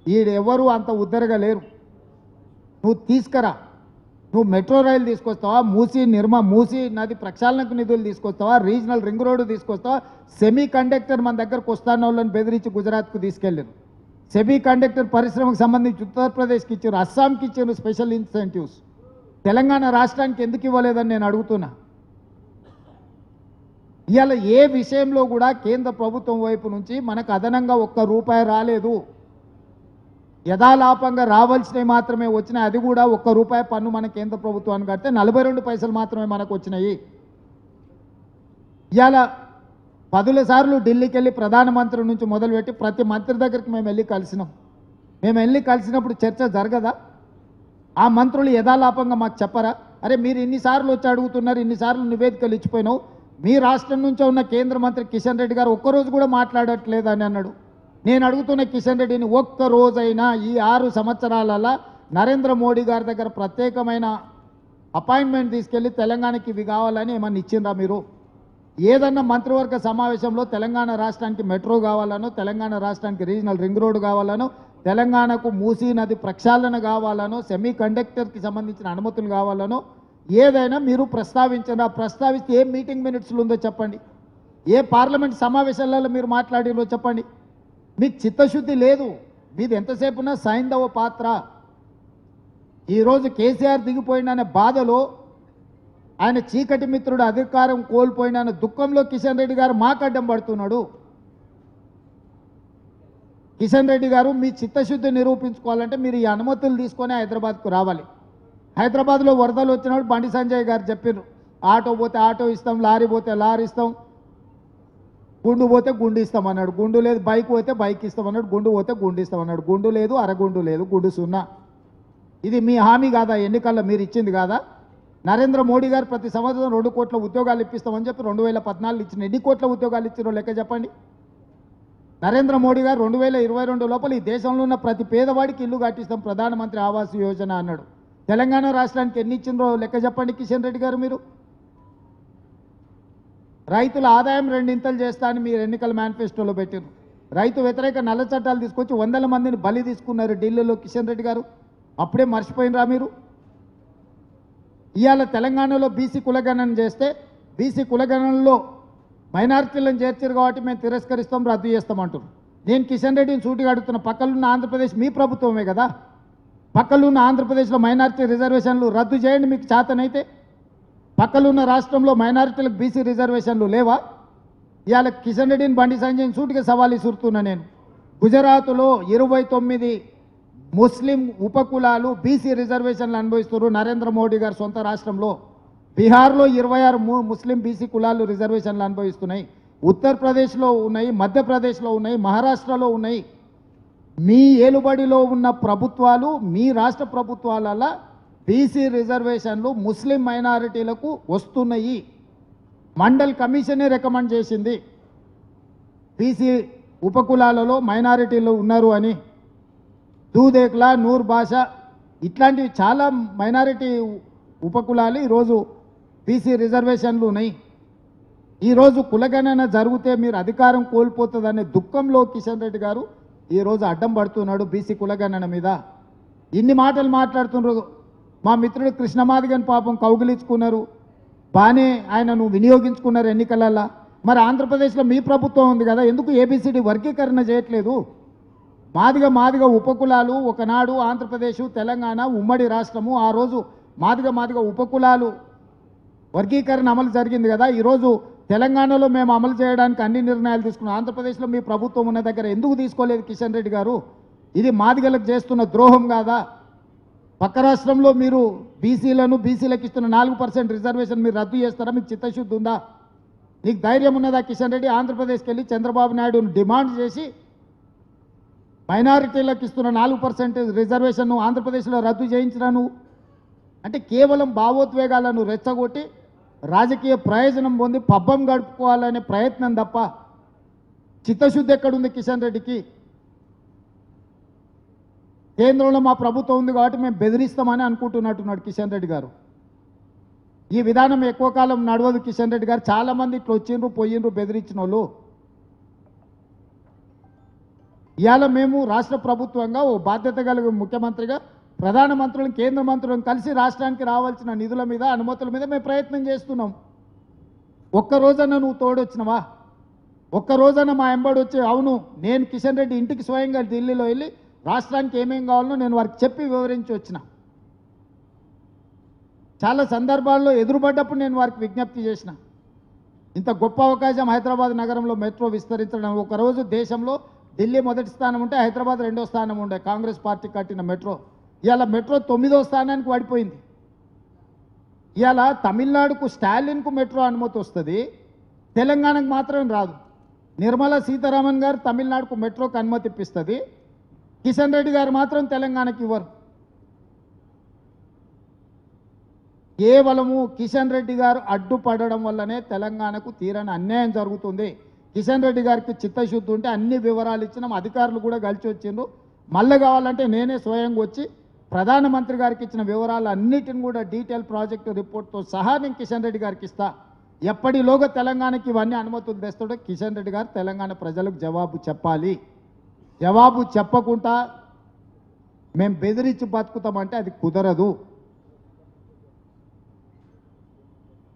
ఈడెవరు అంత ఉద్దరగా లేరు. నువ్వు తీసుకురా, నువ్వు మెట్రో రైలు తీసుకొస్తావా, మూసీ నది ప్రక్షాళనకు నిధులు తీసుకొస్తావా, రీజనల్ రింగ్ రోడ్డు తీసుకొస్తావా, సెమీ కండక్టర్ మన దగ్గరకు వస్తాన వాళ్ళని బెదిరించి గుజరాత్కు తీసుకెళ్ళారు. సెమీ కండక్టర్ పరిశ్రమకు సంబంధించి ఉత్తరప్రదేశ్కి ఇచ్చారు, అస్సాంకి ఇచ్చారు స్పెషల్ ఇన్సెంటివ్స్. తెలంగాణ రాష్ట్రానికి ఎందుకు ఇవ్వలేదని నేను అడుగుతున్నా. ఇవాళ ఏ విషయంలో కూడా కేంద్ర ప్రభుత్వం వైపు నుంచి మనకు అదనంగా ₹1 రాలేదు. యథాలాపంగా రావాల్సినవి మాత్రమే వచ్చినాయి. అది కూడా ₹1 పన్ను మన కేంద్ర ప్రభుత్వానికి కడితే 42 పైసలు మాత్రమే మనకు వచ్చినాయి. ఇవాళ 10 సార్లు ఢిల్లీకి వెళ్ళి ప్రధానమంత్రి నుంచి మొదలుపెట్టి ప్రతి మంత్రి దగ్గరికి మేము వెళ్ళి కలిసినాం. మేము వెళ్ళి కలిసినప్పుడు చర్చ జరగదా? ఆ మంత్రులు యథాలాపంగా మాకు చెప్పరా? అరే మీరు ఇన్నిసార్లు వచ్చి అడుగుతున్నారు, ఇన్నిసార్లు నివేదికలు ఇచ్చిపోయినావు, మీ రాష్ట్రం నుంచే ఉన్న కేంద్ర మంత్రి కిషన్ రెడ్డి గారు ఒక్కరోజు కూడా మాట్లాడట్లేదు అని అన్నాడు. నేను అడుగుతున్న కిషన్ రెడ్డిని, ఒక్కరోజైనా ఈ 6 సంవత్సరాలలో నరేంద్ర మోడీ గారి దగ్గర ప్రత్యేకమైన అపాయింట్మెంట్ తీసుకెళ్ళి తెలంగాణకి ఇవి కావాలని ఏమన్నా ఇచ్చిండ్రా మీరు? ఏదన్నా మంత్రివర్గ సమావేశంలో తెలంగాణ రాష్ట్రానికి మెట్రో కావాలనో, తెలంగాణ రాష్ట్రానికి రీజనల్ రింగ్ రోడ్డు కావాలనో, తెలంగాణకు మూసీ నది ప్రక్షాళన కావాలనో, సెమీ కండక్టర్కి సంబంధించిన అనుమతులు కావాలనో ఏదైనా మీరు ప్రస్తావించండి. ప్రస్తావిస్తే ఏ మీటింగ్ మినిట్స్లో ఉందో చెప్పండి, ఏ పార్లమెంట్ సమావేశాలలో మీరు మాట్లాడినో చెప్పండి. మీకు చిత్తశుద్ధి లేదు, మీది ఎంతసేపున్నా సైంధవ పాత్ర. ఈరోజు కేసీఆర్ దిగిపోయిననే బాధలో, ఆయన చీకటి మిత్రుడు అధికారం కోల్పోయిన దుఃఖంలో కిషన్ రెడ్డి గారు మాకు అడ్డం పడుతున్నాడు. కిషన్ రెడ్డి గారు మీ చిత్తశుద్ధి నిరూపించుకోవాలంటే మీరు ఈ అనుమతులు తీసుకొని హైదరాబాద్కు రావాలి. హైదరాబాద్లో వరదలు వచ్చినప్పుడు బండి సంజయ్ గారు చెప్పారు, ఆటో పోతే ఆటో ఇస్తాం, లారీ పోతే లారీ ఇస్తాం, గుండు పోతే గుండు ఇస్తాం అన్నాడు. గుండు లేదు. బైక్ పోతే బైక్ ఇస్తాం అన్నాడు. గుండు పోతే గుండు ఇస్తాం అన్నాడు. గుండు లేదు, అరగుండు లేదు, గుండు 0. ఇది మీ హామీ కాదా? ఎన్నికల్లో మీరు ఇచ్చింది కాదా? నరేంద్ర మోడీ గారు ప్రతి సంవత్సరం 2 కోట్ల ఉద్యోగాలు ఇప్పిస్తామని చెప్పి 2014 ఇచ్చిన ఎన్ని కోట్ల ఉద్యోగాలు ఇచ్చారో లెక్క చెప్పండి. నరేంద్ర మోడీ గారు 2022 లోపల ఈ దేశంలో ఉన్న ప్రతి పేదవాడికి ఇల్లు కట్టిస్తాం, ప్రధానమంత్రి ఆవాస్ యోజన అన్నాడు. తెలంగాణ రాష్ట్రానికి ఎన్ని ఇచ్చిందో లెక్క చెప్పండి కిషన్ రెడ్డి గారు. మీరు రైతుల ఆదాయం 2 చేస్తా అని మీరు ఎన్నికల మేనిఫెస్టోలో పెట్టారు. రైతు వ్యతిరేక నల్ల చట్టాలు తీసుకొచ్చి 100 మందిని బలి తీసుకున్నారు ఢిల్లీలో కిషన్ రెడ్డి గారు. అప్పుడే మర్చిపోయినరా మీరు? ఇవాళ తెలంగాణలో బీసీ కులగణన చేస్తే బీసీ కులగణనలో మైనారిటీలను చేర్చారు కాబట్టి మేము తిరస్కరిస్తాం, రద్దు చేస్తామంటారు. నేను కిషన్ రెడ్డిని సూటిగా అడుగుతున్న, పక్కలున్న ఆంధ్రప్రదేశ్ మీ ప్రభుత్వమే కదా, పక్కలున్న ఆంధ్రప్రదేశ్లో మైనారిటీ రిజర్వేషన్లు రద్దు చేయండి మీకు చేతనైతే. పక్కలున్న రాష్ట్రంలో మైనారిటీలకు బీసీ రిజర్వేషన్లు లేవా? ఇవాళ కిషన్ రెడ్డిని బండి సంజయ్ని సూటిగా సవాల్ ఇసురుతున్నా నేను. గుజరాత్లో 29 ముస్లిం ఉపకులాలు బీసీ రిజర్వేషన్లు అనుభవిస్తున్నారు నరేంద్ర మోడీ గారు సొంత రాష్ట్రంలో. బీహార్లో 26 ముస్లిం బీసీ కులాలు రిజర్వేషన్లు అనుభవిస్తున్నాయి. ఉత్తరప్రదేశ్లో ఉన్నాయి, మధ్యప్రదేశ్లో ఉన్నాయి, మహారాష్ట్రలో ఉన్నాయి. మీ ఏలుబడిలో ఉన్న ప్రభుత్వాలు, మీ రాష్ట్ర ప్రభుత్వాల బీసీ రిజర్వేషన్లు ముస్లిం మైనారిటీలకు వస్తున్నాయి. మండల్ కమిషనే రికమెండ్ చేసింది బీసీ ఉపకులాలలో మైనారిటీలు ఉన్నారు అని. దూదేక్లా, నూర్ భాష ఇట్లాంటివి చాలా మైనారిటీ ఉపకులాలు ఈరోజు బీసీ రిజర్వేషన్లు ఉన్నాయి. ఈరోజు కులగణన జరిగితే మీరు అధికారం కోల్పోతుందనే దుఃఖంలో కిషన్ రెడ్డి గారు ఈరోజు అడ్డం పడుతున్నాడు బీసీ కులగణన మీద. ఇన్ని మాటలు మాట్లాడుతున్నారు. మా మిత్రుడు కృష్ణమాదిగని పాపం కౌగిలించుకున్నారు, బాగానే ఆయనను వినియోగించుకున్నారు ఎన్నికలల్లో. మరి ఆంధ్రప్రదేశ్లో మీ ప్రభుత్వం ఉంది కదా, ఎందుకు ఏబిసిడి వర్గీకరణ చేయట్లేదు? మాదిగ ఉపకులాలు ఒకనాడు ఆంధ్రప్రదేశ్, తెలంగాణ ఉమ్మడి రాష్ట్రము, ఆ రోజు మాదిగ ఉపకులాలు వర్గీకరణ అమలు జరిగింది కదా. ఈరోజు తెలంగాణలో మేము అమలు చేయడానికి అన్ని నిర్ణయాలు తీసుకున్నాం. ఆంధ్రప్రదేశ్లో మీ ప్రభుత్వం ఉన్న దగ్గర ఎందుకు తీసుకోలేదు కిషన్ రెడ్డి గారు? ఇది మాదిగలకు చేస్తున్న ద్రోహం కాదా? పక్క రాష్ట్రంలో మీరు బీసీలకు ఇస్తున్న 4% రిజర్వేషన్ మీరు రద్దు చేస్తారా? మీకు చిత్తశుద్ధి ఉందా? నీకు ధైర్యం ఉన్నదా కిషన్ రెడ్డి? ఆంధ్రప్రదేశ్కి వెళ్ళి చంద్రబాబు నాయుడును డిమాండ్ చేసి మైనారిటీలకు ఇస్తున్న 4% రిజర్వేషన్ను ఆంధ్రప్రదేశ్లో రద్దు చేయించినాను అంటే కేవలం భావోద్వేగాలను రెచ్చగొట్టి రాజకీయ ప్రయోజనం పొంది పబ్బం గడుపుకోవాలనే ప్రయత్నం తప్ప చిత్తశుద్ధి ఎక్కడుంది కిషన్ రెడ్డికి? కేంద్రంలో మా ప్రభుత్వం ఉంది కాబట్టి మేము బెదిరిస్తామని అనుకుంటున్నట్టున్నాడు కిషన్ రెడ్డి గారు. ఈ విధానం ఎక్కువ కాలం నడవదు కిషన్ రెడ్డి గారు. చాలామంది ఇట్లా వచ్చిండ్రు పోయిండ్రు బెదిరించిన వాళ్ళు. ఇవాళ మేము రాష్ట్ర ప్రభుత్వంగా ఓ బాధ్యత కలిగిన ముఖ్యమంత్రిగా ప్రధానమంత్రులను కేంద్ర మంత్రులను కలిసి రాష్ట్రానికి రావాల్సిన నిధుల మీద అనుమతుల మీద మేము ప్రయత్నం చేస్తున్నాం. ఒక్క రోజన్నా నువ్వు తోడొచ్చినవా? ఒక్క రోజన్నా మా ఎంబడి వచ్చి అవును నేను కిషన్ రెడ్డి ఇంటికి స్వయంగా ఢిల్లీలో వెళ్ళి రాష్ట్రానికి ఏమేం కావాలనో నేను వారికి చెప్పి వివరించి వచ్చిన. చాలా సందర్భాల్లో ఎదురుపడ్డప్పుడు నేను వారికి విజ్ఞప్తి చేసిన. ఇంత గొప్ప అవకాశం హైదరాబాద్ నగరంలో మెట్రో విస్తరించడం. ఒకరోజు దేశంలో ఢిల్లీ మొదటి స్థానం ఉంటే హైదరాబాద్ రెండో స్థానం ఉండే కాంగ్రెస్ పార్టీ కట్టిన మెట్రో. ఇవాళ మెట్రో 9వ స్థానానికి పడిపోయింది. ఇవాళ తమిళనాడుకు స్టాలిన్కు మెట్రో అనుమతి వస్తుంది, తెలంగాణకు మాత్రం రాదు. నిర్మలా సీతారామన్ గారు తమిళనాడుకు మెట్రోకి అనుమతి ఇప్పిస్తుంది, కిషన్ రెడ్డి గారు మాత్రం తెలంగాణకి ఇవ్వరు. కేవలము కిషన్ రెడ్డి గారు అడ్డుపడడం వల్లనే తెలంగాణకు తీరని అన్యాయం జరుగుతుంది. కిషన్ రెడ్డి గారికి చిత్తశుద్ధి ఉంటే అన్ని వివరాలు ఇచ్చినాం, అధికారులు కూడా కలిసి వచ్చిండ్రు. మళ్ళీ కావాలంటే నేనే స్వయంగా వచ్చి ప్రధానమంత్రి గారికి ఇచ్చిన వివరాలు అన్నిటిని కూడా డీటెయిల్ ప్రాజెక్టు రిపోర్ట్తో సహా నేను కిషన్ రెడ్డి గారికి ఇస్తా. ఎప్పటిలోగా తెలంగాణకి ఇవన్నీ అనుమతులు తెస్తాడో కిషన్ రెడ్డి గారు తెలంగాణ ప్రజలకు జవాబు చెప్పాలి. జవాబు చెప్పకుండా మేము బెదిరించి బతుకుతామంటే అది కుదరదు.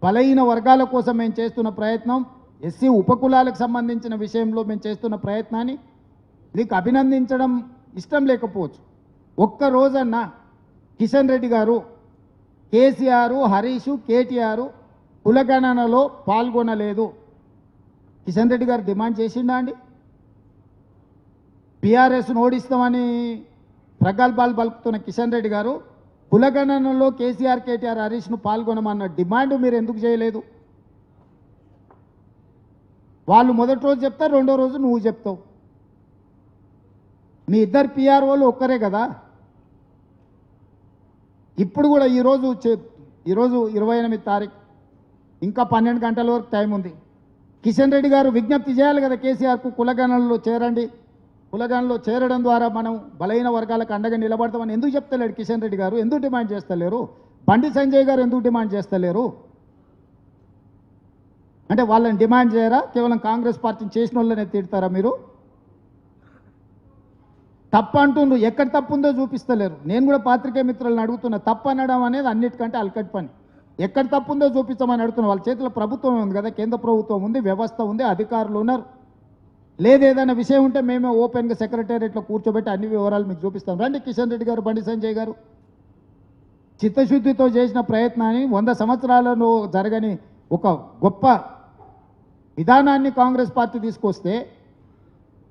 బలహీన వర్గాల కోసం మేము చేస్తున్న ప్రయత్నం, ఎస్సీ ఉపకులాలకు సంబంధించిన విషయంలో మేము చేస్తున్న ప్రయత్నాన్ని మీకు అభినందించడం ఇష్టం లేకపోవచ్చు. ఒక్క రోజన్నా కిషన్ రెడ్డి గారు, కేసీఆర్, హరీష్, కేటీఆర్ కులగణనలో పాల్గొనలేదు. కిషన్ రెడ్డి గారు డిమాండ్ చేసిండా అండి? బీఆర్ఎస్ను ఓడిస్తామని ప్రగల్భాలు పలుకుతున్న కిషన్ రెడ్డి గారు కులగణనలో కేసీఆర్, కేటీఆర్, హరీష్ను పాల్గొనమన్న డిమాండ్ మీరు ఎందుకు చేయలేదు? వాళ్ళు మొదటి రోజు చెప్తారు, రెండో రోజు నువ్వు చెప్తావు. మీ ఇద్దరు పిఆర్ఓలు ఒక్కరే కదా. ఇప్పుడు కూడా ఈరోజు 28 తారీఖు, ఇంకా 12 గంటల వరకు టైం ఉంది. కిషన్ రెడ్డి గారు విజ్ఞప్తి చేయాలి కదా కేసీఆర్కు, కులగణనలో చేరండి, కులగణనలో చేరడం ద్వారా మనం బలహీన వర్గాలకు అండగా నిలబడతామని ఎందుకు చెప్తలేడు కిషన్ రెడ్డి గారు? ఎందుకు డిమాండ్ చేస్తలేరు? బండి సంజయ్ గారు ఎందుకు డిమాండ్ చేస్తలేరు? అంటే వాళ్ళని డిమాండ్ చేయరా? కేవలం కాంగ్రెస్ పార్టీని చేసిన వాళ్ళనే తిడతారా మీరు? తప్పు అంటుండ్రు, ఎక్కడ తప్పు ఉందో చూపిస్తలేరు. నేను కూడా పాత్రికేయ మిత్రులను అడుగుతున్నా, తప్పు అనడం అనేది అన్నిటికంటే అలకట్ పని. ఎక్కడ తప్పు ఉందో చూపించమని అడుగుతున్నా. వాళ్ళ చేతిలో ప్రభుత్వం ఉంది కదా, కేంద్ర ప్రభుత్వం ఉంది, వ్యవస్థ ఉంది, అధికారులు ఉన్నారు. లేదు ఏదైనా విషయం ఉంటే మేమే ఓపెన్గా సెక్రటేరియట్లో కూర్చోబెట్టి అన్ని వివరాలు మీకు చూపిస్తాం. రండి కిషన్ రెడ్డి గారు, బండి సంజయ్ గారు. చిత్తశుద్ధితో చేసిన ప్రయత్నాన్ని 100 సంవత్సరాలలో జరగని ఒక గొప్ప విధానాన్ని కాంగ్రెస్ పార్టీ తీసుకొస్తే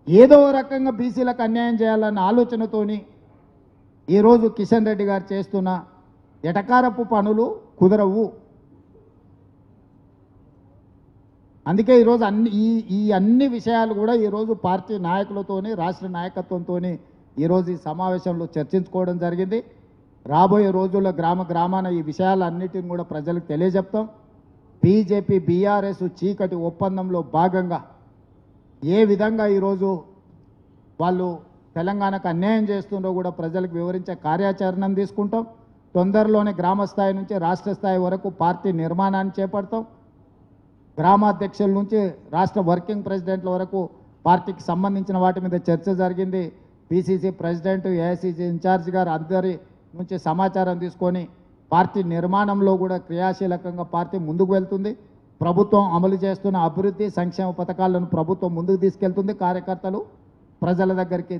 ఏదో రకంగా బీసీలకు అన్యాయం చేయాలన్న ఆలోచనతోని ఈరోజు కిషన్ రెడ్డి గారు చేస్తున్న ఎటకారపు పనులు కుదరవు. అందుకే ఈరోజు ఈ అన్ని విషయాలు కూడా ఈరోజు పార్టీ నాయకులతోని, రాష్ట్ర నాయకత్వంతో ఈరోజు ఈ సమావేశంలో చర్చించుకోవడం జరిగింది. రాబోయే రోజుల్లో గ్రామాన ఈ విషయాలన్నిటిని కూడా ప్రజలకు తెలియజెప్తాం. బీజేపీ బీఆర్ఎస్ చీకటి ఒప్పందంలో భాగంగా ఏ విధంగా ఈరోజు వాళ్ళు తెలంగాణకు అన్యాయం చేస్తుండో కూడా ప్రజలకు వివరించే కార్యాచరణను తీసుకుంటాం. తొందరలోనే గ్రామ స్థాయి నుంచి రాష్ట్ర స్థాయి వరకు పార్టీ నిర్మాణాన్ని చేపడతాం. గ్రామాధ్యక్షుల నుంచి రాష్ట్ర వర్కింగ్ ప్రెసిడెంట్ల వరకు పార్టీకి సంబంధించిన వాటి మీద చర్చ జరిగింది. పిసిసి ప్రెసిడెంట్, ఏఐసిసి ఇన్ఛార్జ్ గారు అందరి నుంచి సమాచారం తీసుకొని పార్టీ నిర్మాణంలో కూడా క్రియాశీలకంగా పార్టీ ముందుకు వెళ్తుంది. ప్రభుత్వం అమలు చేస్తున్న అభివృద్ధి సంక్షేమ పథకాలను ప్రభుత్వం ముందుకు తీసుకెళ్తుంది. కార్యకర్తలు ప్రజల దగ్గరికి